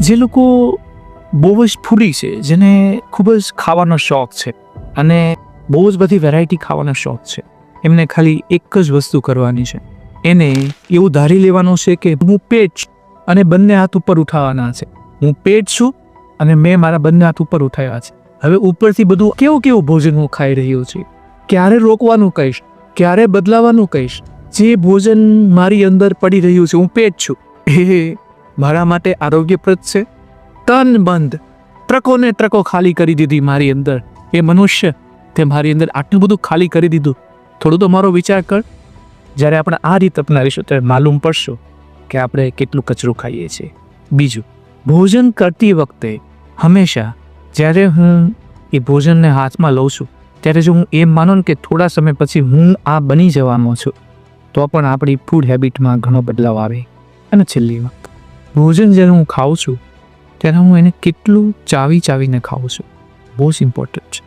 જે લોકો બહુ જ ફૂડી છે, જેને ખૂબ જ ખાવાનો શોખ છે અને બહુ જ બધી વેરાયટી ખાવાનો શોખ છે, એમને ખાલી એક જ વસ્તુ કરવાની છે. એને એવું ધારી લેવાનું છે કે હું પેટ છું અને બંને હાથ ઉપર ઉઠાવવાના છે. હું પેટ છું અને મેં મારા બંને હાથ ઉપર ઉઠાવ્યા છે. હવે ઉપરથી બધું કેવું કેવું ભોજન હું ખાઈ રહ્યો છું, ક્યારે રોકવાનું કહીશ, ક્યારે બદલાવાનું કહીશ. જે ભોજન મારી અંદર પડી રહ્યું છે, હું પેટ છું, એ મારા માટે આરોગ્યપ્રદ છે. તન બંધ ટ્રકોને ટ્રકો ખાલી કરી દીધી મારી અંદર. એ મનુષ્ય તે મારી અંદર આટલું બધું ખાલી કરી દીધું. થોડું તો મારો વિચાર કર. જ્યારે આપણે આ રીત અપનાવીશું ત્યારે માલુમ પડશે કે આપણે કેટલું કચરું ખાઈએ છીએ. બીજું, ભોજન કરતી વખતે હંમેશા જ્યારે હું એ ભોજનને હાથમાં લઉં છું ત્યારે જો હું એમ માનું કે થોડા સમય પછી હું આ બની જવાનો છું, તો પણ આપણી ફૂડ હેબિટમાં ઘણો બદલાવ આવે. અને છેલ્લી વાત, ભોજન જ્યારે હું ખાઉં છું ત્યારે હું એને કેટલું ચાવીને ખાઉં છું, બહુ જ ઇમ્પોર્ટન્ટ છે.